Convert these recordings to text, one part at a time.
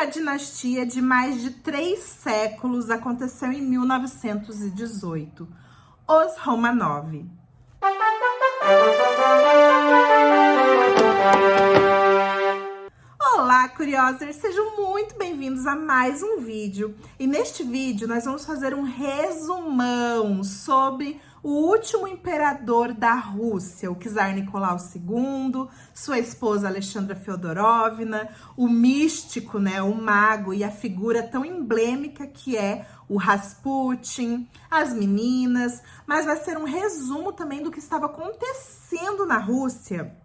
uma dinastia de mais de 3 séculos aconteceu em 1918, os Romanov. Olá, Curiosers! Sejam muito bem-vindos a mais um vídeo. E neste vídeo nós vamos fazer um resumão sobre o último imperador da Rússia, o czar Nicolau II, sua esposa Alexandra Feodorovna, o místico, o mago e a figura tão emblemática que é o Rasputin, as meninas, mas vai ser um resumo também do que estava acontecendo na Rússia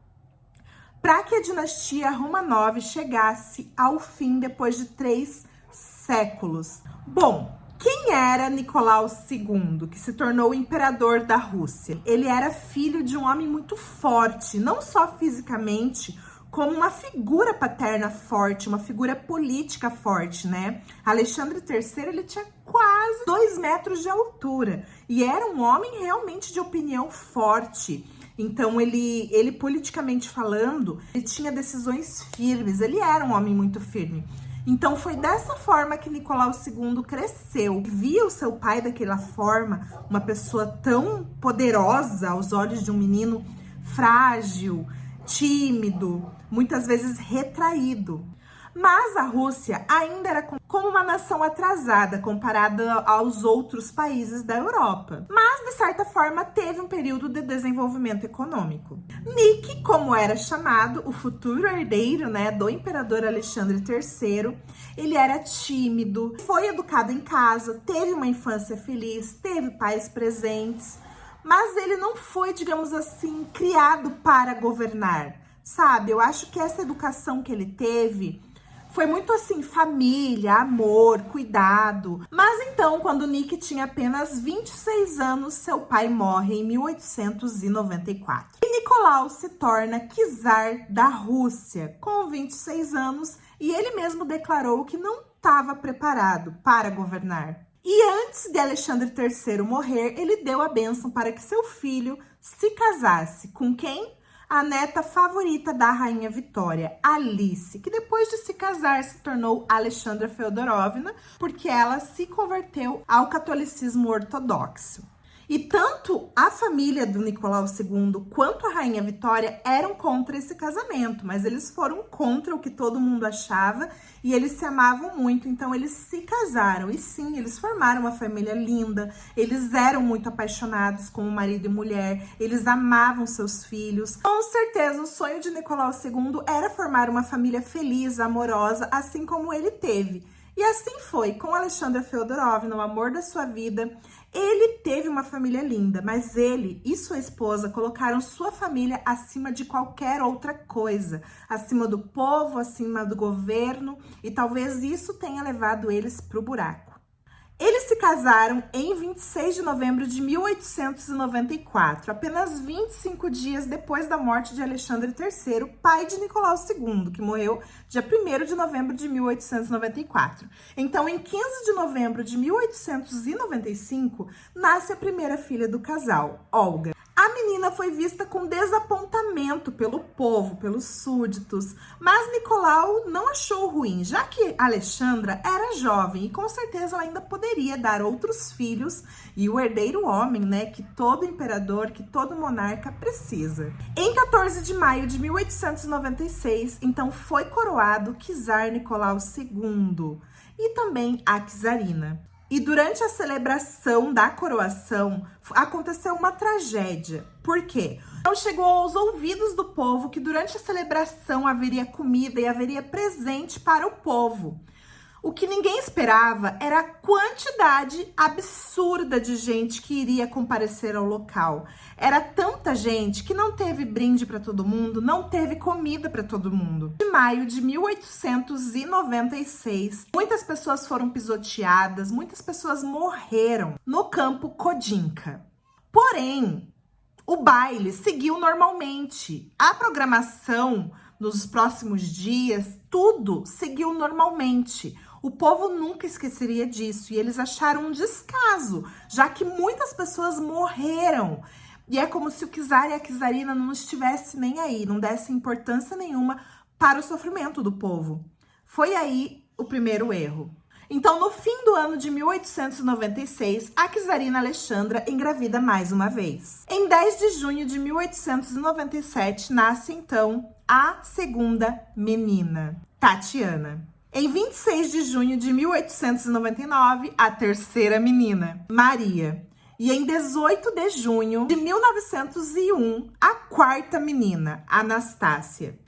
para que a dinastia Romanov chegasse ao fim depois de 3 séculos. Bom, quem era Nicolau II, que se tornou o imperador da Rússia? Ele era filho de um homem muito forte, não só fisicamente, como uma figura paterna forte, uma figura política forte, Alexandre III, ele tinha quase 2 metros de altura e era um homem realmente de opinião forte. Então, ele politicamente falando, ele tinha decisões firmes, ele era um homem muito firme. Então, foi dessa forma que Nicolau II cresceu. Via o seu pai daquela forma, uma pessoa tão poderosa aos olhos de um menino frágil, tímido, muitas vezes retraído. Mas a Rússia ainda era como uma nação atrasada comparada aos outros países da Europa. Mas, de certa forma, teve um período de desenvolvimento econômico. Nick, como era chamado, o futuro herdeiro, do imperador Alexandre III, ele era tímido, foi educado em casa, teve uma infância feliz, teve pais presentes, mas ele não foi, digamos assim, criado para governar, sabe? Eu acho que essa educação que ele teve foi muito assim, família, amor, cuidado. Mas então, quando Nick tinha apenas 26 anos, seu pai morre em 1894. E Nicolau se torna czar da Rússia com 26 anos e ele mesmo declarou que não estava preparado para governar. E antes de Alexandre III morrer, ele deu a bênção para que seu filho se casasse com quem? A neta favorita da rainha Vitória, Alice, que depois de se casar se tornou Alexandra Feodorovna, porque ela se converteu ao catolicismo ortodoxo. E tanto a família do Nicolau II quanto a rainha Vitória eram contra esse casamento, mas eles foram contra o que todo mundo achava e eles se amavam muito, então eles se casaram. E sim, eles formaram uma família linda, eles eram muito apaixonados como marido e mulher, eles amavam seus filhos. Com certeza, o sonho de Nicolau II era formar uma família feliz, amorosa, assim como ele teve. E assim foi, com Alexandra Feodorovna, o amor da sua vida. Ele teve uma família linda, mas ele e sua esposa colocaram sua família acima de qualquer outra coisa, acima do povo, acima do governo, e talvez isso tenha levado eles para o buraco. Eles se casaram em 26 de novembro de 1894, apenas 25 dias depois da morte de Alexandre III, pai de Nicolau II, que morreu dia 1º de novembro de 1894. Então, em 15 de novembro de 1895, nasce a primeira filha do casal, Olga. A menina foi vista com desapontamento pelo povo, pelos súditos, mas Nicolau não achou ruim, já que Alexandra era jovem e com certeza ela ainda poderia dar outros filhos e o herdeiro homem, que todo imperador, que todo monarca precisa. Em 14 de maio de 1896, então foi coroado czar Nicolau II e também a czarina. E durante a celebração da coroação, aconteceu uma tragédia. Por quê? Então chegou aos ouvidos do povo que durante a celebração haveria comida e haveria presente para o povo. O que ninguém esperava era a quantidade absurda de gente que iria comparecer ao local. Era tanta gente que não teve brinde para todo mundo, não teve comida para todo mundo. Em maio de 1896, muitas pessoas foram pisoteadas, muitas pessoas morreram no campo Kodinka. Porém, o baile seguiu normalmente. A programação nos próximos dias, tudo seguiu normalmente. O povo nunca esqueceria disso e eles acharam um descaso, já que muitas pessoas morreram. E é como se o czar e a czarina não estivessem nem aí, não dessem importância nenhuma para o sofrimento do povo. Foi aí o primeiro erro. Então, no fim do ano de 1896, a czarina Alexandra engravida mais uma vez. Em 10 de junho de 1897, nasce, então, a segunda menina, Tatiana. Em 26 de junho de 1899, a terceira menina, Maria. E em 18 de junho de 1901, a quarta menina, Anastácia.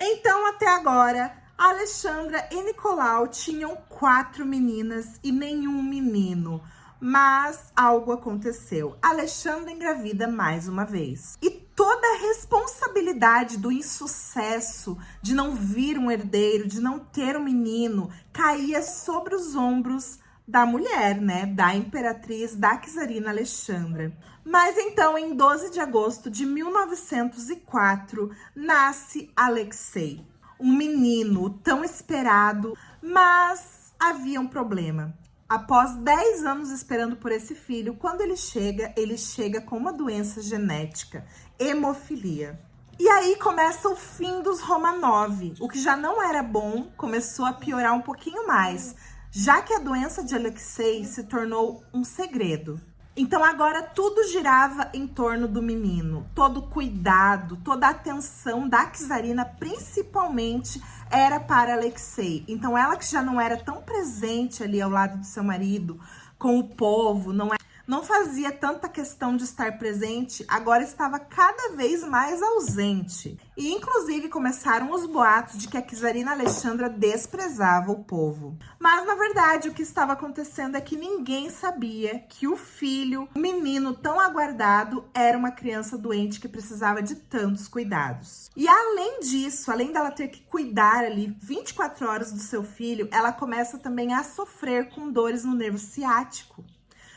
Então, até agora, a Alexandra e Nicolau tinham 4 meninas e nenhum menino. Mas algo aconteceu. A Alexandra engravida mais uma vez. E toda a responsabilidade do insucesso, de não vir um herdeiro, de não ter um menino, caía sobre os ombros da mulher, né? Da imperatriz, da czarina Alexandra. Mas então, em 12 de agosto de 1904, nasce Alexei. Um menino tão esperado, mas havia um problema. Após 10 anos esperando por esse filho, quando ele chega com uma doença genética, hemofilia. E aí começa o fim dos Romanov. O que já não era bom começou a piorar um pouquinho mais, já que a doença de Alexei se tornou um segredo. Então agora tudo girava em torno do menino. Todo cuidado, toda a atenção da czarina, principalmente, era para Alexei. Então ela, que já não era tão presente ali ao lado do seu marido, com o povo, não fazia tanta questão de estar presente, agora estava cada vez mais ausente. E inclusive começaram os boatos de que a czarina Alexandra desprezava o povo. Mas na verdade o que estava acontecendo é que ninguém sabia que o filho, o menino tão aguardado, era uma criança doente que precisava de tantos cuidados. E além disso, além dela ter que cuidar ali 24 horas do seu filho, ela começa também a sofrer com dores no nervo ciático.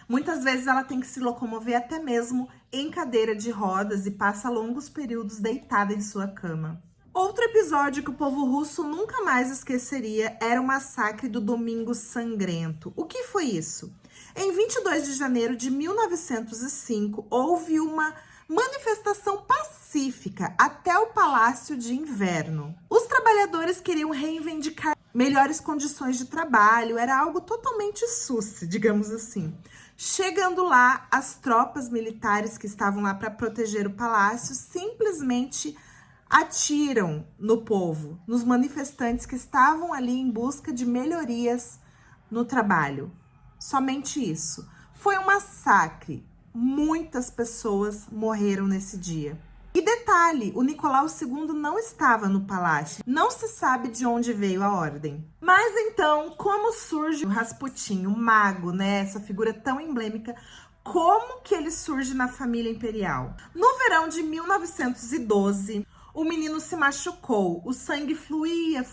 Muitas vezes ela tem que se locomover até mesmo em cadeira de rodas e passa longos períodos deitada em sua cama. Outro episódio que o povo russo nunca mais esqueceria era o massacre do Domingo Sangrento. O que foi isso? Em 22 de janeiro de 1905, houve uma manifestação pacífica até o Palácio de Inverno. Os trabalhadores queriam reivindicar melhores condições de trabalho, era algo totalmente sus, digamos assim. Chegando lá, as tropas militares que estavam lá para proteger o palácio simplesmente atiram no povo, nos manifestantes que estavam ali em busca de melhorias no trabalho. Somente isso. Foi um massacre. Muitas pessoas morreram nesse dia. E detalhe, o Nicolau II não estava no palácio. Não se sabe de onde veio a ordem. Mas então, como surge o Rasputin, o mago, né? Essa figura tão emblemática, como que ele surge na família imperial? No verão de 1912, o menino se machucou, o sangue fluía.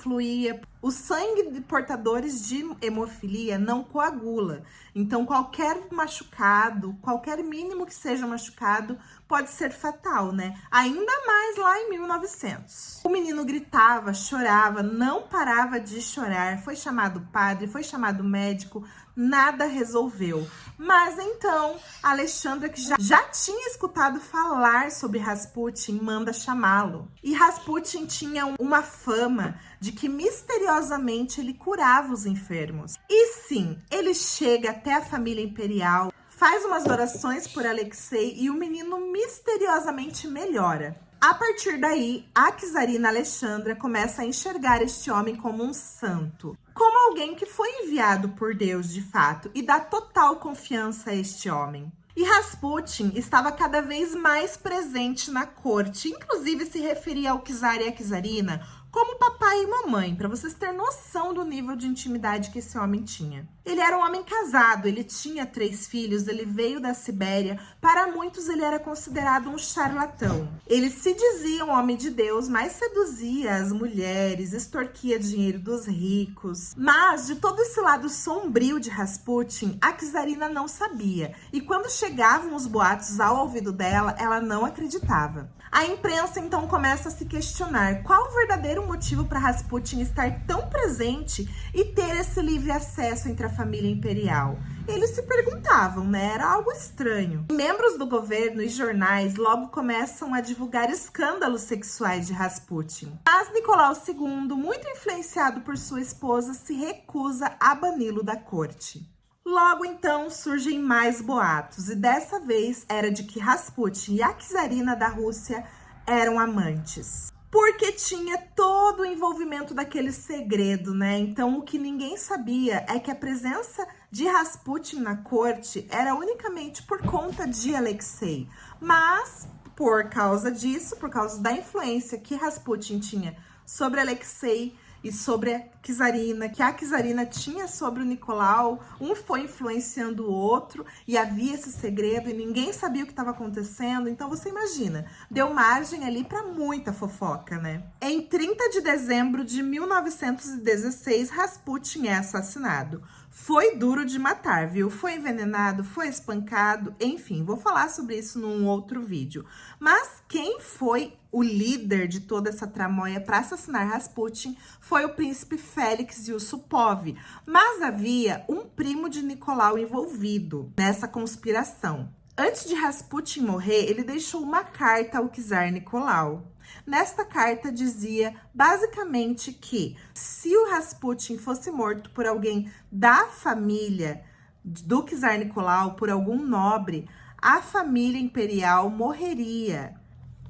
O sangue de portadores de hemofilia não coagula. Então, qualquer machucado, qualquer mínimo que seja machucado, pode ser fatal, né? Ainda mais lá em 1900. O menino gritava, chorava, não parava de chorar. Foi chamado padre, foi chamado médico, nada resolveu. Mas então, a Alexandra, que já tinha escutado falar sobre Rasputin, manda chamá-lo. E Rasputin tinha uma fama de que misteriosamente ele curava os enfermos. E sim, ele chega até a família imperial, faz umas orações por Alexei e o menino misteriosamente melhora. A partir daí, a czarina Alexandra começa a enxergar este homem como um santo, como alguém que foi enviado por Deus de fato, e dá total confiança a este homem. E Rasputin estava cada vez mais presente na corte, inclusive se referia ao czar e à czarina como papai e mamãe, para vocês terem noção do nível de intimidade que esse homem tinha. Ele era um homem casado, ele tinha 3 filhos, ele veio da Sibéria. Para muitos, ele era considerado um charlatão. Ele se dizia um homem de Deus, mas seduzia as mulheres, extorquia dinheiro dos ricos. Mas, de todo esse lado sombrio de Rasputin, a czarina não sabia. E quando chegavam os boatos ao ouvido dela, ela não acreditava. A imprensa, então, começa a se questionar qual o verdadeiro um motivo para Rasputin estar tão presente e ter esse livre acesso entre a família imperial? Eles se perguntavam, né? Era algo estranho. Membros do governo e jornais logo começam a divulgar escândalos sexuais de Rasputin. Mas Nicolau II, muito influenciado por sua esposa, se recusa a bani-lo da corte. Logo então surgem mais boatos, e dessa vez era de que Rasputin e a czarina da Rússia eram amantes. Porque tinha todo o envolvimento daquele segredo, né? Então, o que ninguém sabia é que a presença de Rasputin na corte era unicamente por conta de Alexei. Mas, por causa disso, por causa da influência que Rasputin tinha sobre Alexei e sobre a czarina, que a czarina tinha sobre o Nicolau, um foi influenciando o outro e havia esse segredo e ninguém sabia o que estava acontecendo. Então você imagina, deu margem ali para muita fofoca, né? Em 30 de dezembro de 1916, Rasputin é assassinado. Foi duro de matar, viu? Foi envenenado, foi espancado, enfim, vou falar sobre isso num outro vídeo. Mas quem foi o líder de toda essa tramóia para assassinar Rasputin foi o príncipe Félix Yusupov. Mas havia um primo de Nicolau envolvido nessa conspiração. Antes de Rasputin morrer, ele deixou uma carta ao czar Nicolau. Nesta carta dizia basicamente que se o Rasputin fosse morto por alguém da família do czar Nicolau, por algum nobre, a família imperial morreria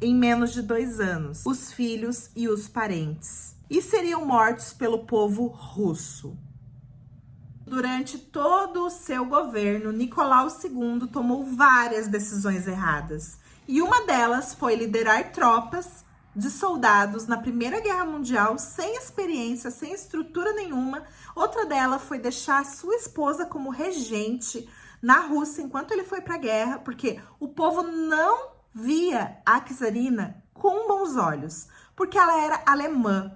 em menos de 2 anos, os filhos e os parentes, e seriam mortos pelo povo russo. Durante todo o seu governo, Nicolau II tomou várias decisões erradas, e uma delas foi liderar tropas de soldados na Primeira Guerra Mundial sem experiência, sem estrutura nenhuma. Outra delas foi deixar sua esposa como regente na Rússia enquanto ele foi para a guerra, porque o povo não via a czarina com bons olhos, porque ela era alemã.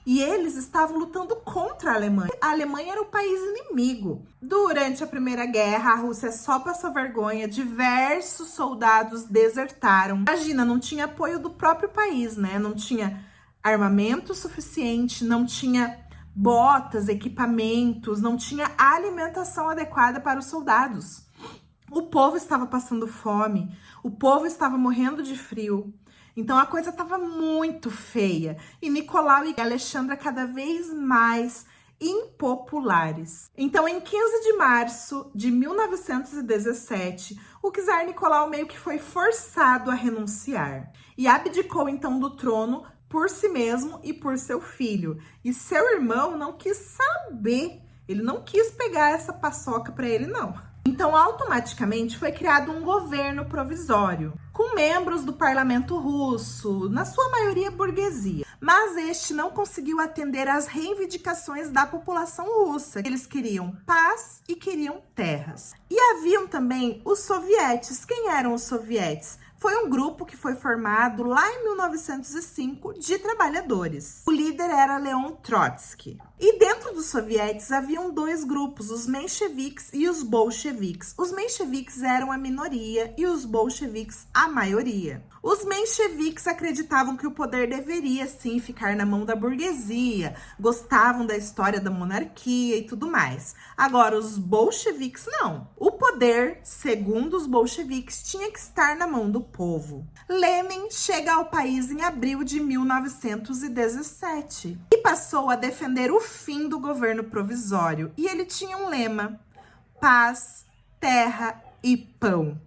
E eles estavam lutando contra a Alemanha. A Alemanha era o país inimigo. Durante a Primeira Guerra, a Rússia só passou vergonha. Diversos soldados desertaram. Imagina, não tinha apoio do próprio país, né? Não tinha armamento suficiente, não tinha botas, equipamentos, não tinha alimentação adequada para os soldados. O povo estava passando fome, o povo estava morrendo de frio. Então a coisa estava muito feia e Nicolau e Alexandra cada vez mais impopulares. Então em 15 de março de 1917, o czar Nicolau meio que foi forçado a renunciar e abdicou então do trono por si mesmo e por seu filho. E seu irmão não quis saber, ele não quis pegar essa paçoca para ele não. Então, automaticamente, foi criado um governo provisório, com membros do parlamento russo, na sua maioria burguesia. Mas este não conseguiu atender às reivindicações da população russa. Eles queriam paz e queriam terras. E haviam também os sovietes. Quem eram os sovietes? Foi um grupo que foi formado lá em 1905 de trabalhadores. O líder era Leon Trotsky. E dentro dos sovietes haviam 2 grupos, os mencheviques e os bolcheviques. Os mencheviques eram a minoria e os bolcheviques a maioria. Os mencheviques acreditavam que o poder deveria sim ficar na mão da burguesia, gostavam da história da monarquia e tudo mais. Agora, os bolcheviques não. O poder, segundo os bolcheviques, tinha que estar na mão do povo. Lenin chega ao país em abril de 1917 e passou a defender o fim do governo provisório. E ele tinha um lema: paz, terra e pão.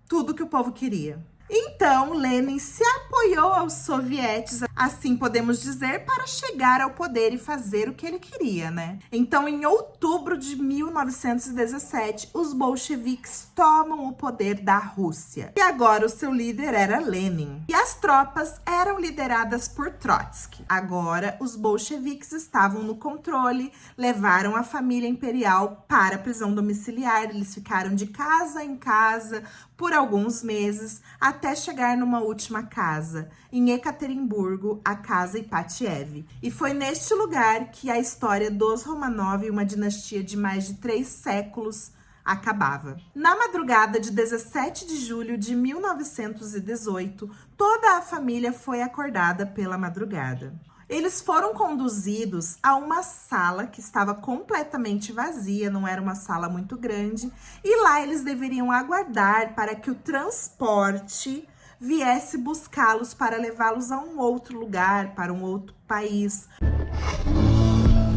Tudo que o povo queria. Então, Lenin se apoiou aos sovietes, assim podemos dizer, para chegar ao poder e fazer o que ele queria, né? Então, em outubro de 1917, os bolcheviques tomam o poder da Rússia. E agora o seu líder era Lenin. E as tropas eram lideradas por Trotsky. Agora, os bolcheviques estavam no controle, levaram a família imperial para a prisão domiciliar. Eles ficaram de casa em casa por alguns meses, até chegar numa última casa, em Ekaterimburgo, a Casa Ipatiev. E foi neste lugar que a história dos Romanov, uma dinastia de mais de 3 séculos, acabava. Na madrugada de 17 de julho de 1918, toda a família foi acordada pela madrugada. Eles foram conduzidos a uma sala que estava completamente vazia, não era uma sala muito grande, e lá eles deveriam aguardar para que o transporte viesse buscá-los para levá-los a um outro lugar, para um outro país.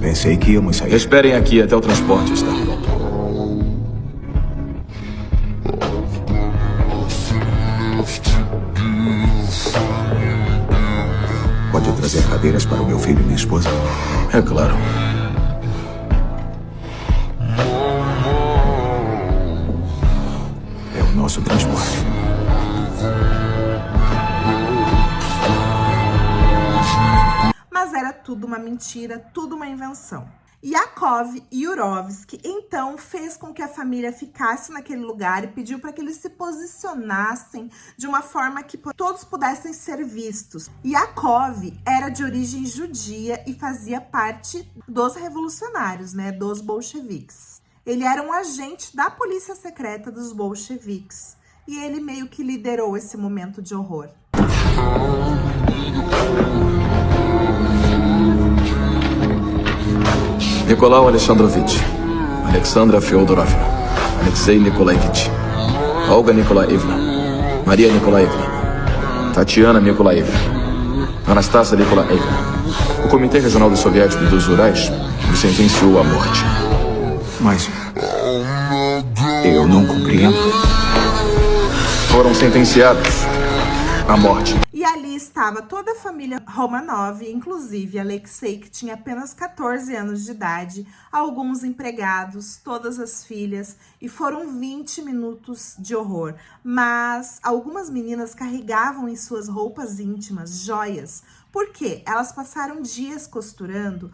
Pensei que íamos sair. Esperem aqui até o transporte estar pronto. Pode trazer cadeiras para o meu filho e minha esposa? É claro. É o nosso transporte. Mas era tudo uma mentira, tudo uma invenção. Yakov Yurovsky, então, fez com que a família ficasse naquele lugar e pediu para que eles se posicionassem de uma forma que todos pudessem ser vistos. Yakov era de origem judia e fazia parte dos revolucionários, né, dos bolcheviques. Ele era um agente da polícia secreta dos bolcheviques e ele meio que liderou esse momento de horror. Nicolau Alexandrovich, Alexandra Feodorovna, Alexei Nikolaevich, Olga Nikolaevna, Maria Nikolaevna, Tatiana Nikolaevna, Anastasia Nikolaevna. O Comitê Regional do Soviético dos Urais me sentenciou à morte. Mas eu não compreendo. Foram sentenciados à morte. E ali estava toda a família Romanov, inclusive Alexei, que tinha apenas 14 anos de idade, alguns empregados, todas as filhas, e foram 20 minutos de horror. Mas algumas meninas carregavam em suas roupas íntimas joias, porque elas passaram dias costurando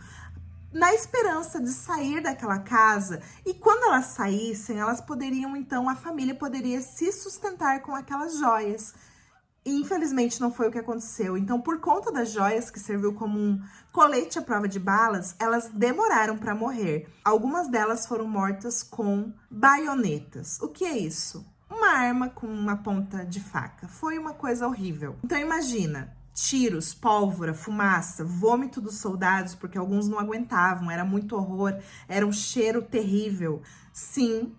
na esperança de sair daquela casa, e quando elas saíssem, elas poderiam, então, a família poderia se sustentar com aquelas joias. Infelizmente não foi o que aconteceu. Então, por conta das joias, que serviu como um colete à prova de balas, elas demoraram para morrer. Algumas delas foram mortas com baionetas. O que é isso? Uma arma com uma ponta de faca. Foi uma coisa horrível. Então imagina, tiros, pólvora, fumaça, vômito dos soldados, porque alguns não aguentavam, era muito horror, era um cheiro terrível. Sim,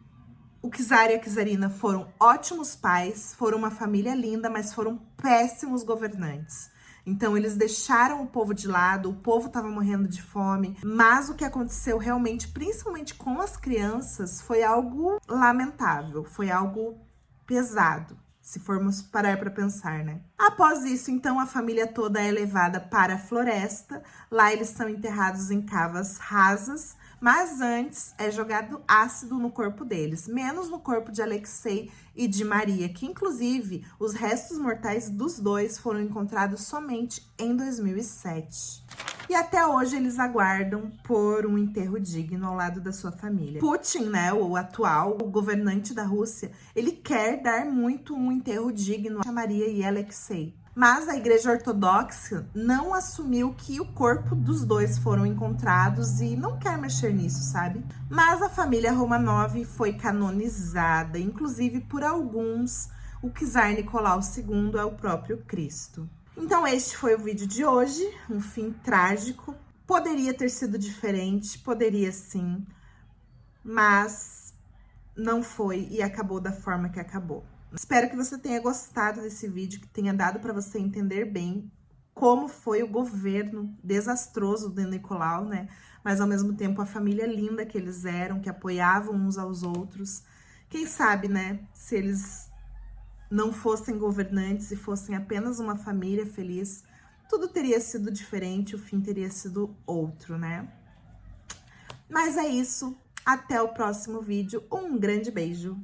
o czar e a czarina foram ótimos pais, foram uma família linda, mas foram péssimos governantes. Então, eles deixaram o povo de lado, o povo estava morrendo de fome, mas o que aconteceu realmente, principalmente com as crianças, foi algo lamentável, foi algo pesado, se formos parar para pensar, né? Após isso, então, a família toda é levada para a floresta, lá eles são enterrados em cavas rasas, mas antes é jogado ácido no corpo deles, menos no corpo de Alexei e de Maria, que inclusive os restos mortais dos dois foram encontrados somente em 2007. E até hoje eles aguardam por um enterro digno ao lado da sua família. Putin, né, o atual governante da Rússia, ele quer dar muito um enterro digno a Maria e Alexei. Mas a Igreja Ortodoxa não assumiu que o corpo dos dois foram encontrados e não quer mexer nisso, sabe? Mas a família Romanov foi canonizada, inclusive por alguns, o czar Nicolau II é o próprio Cristo. Então este foi o vídeo de hoje, um fim trágico. Poderia ter sido diferente, poderia sim, mas não foi e acabou da forma que acabou. Espero que você tenha gostado desse vídeo, que tenha dado para você entender bem como foi o governo desastroso do Nicolau, né? Mas ao mesmo tempo a família linda que eles eram, que apoiavam uns aos outros. Quem sabe, né? Se eles não fossem governantes e fossem apenas uma família feliz, tudo teria sido diferente, o fim teria sido outro, né? Mas é isso. Até o próximo vídeo. Um grande beijo.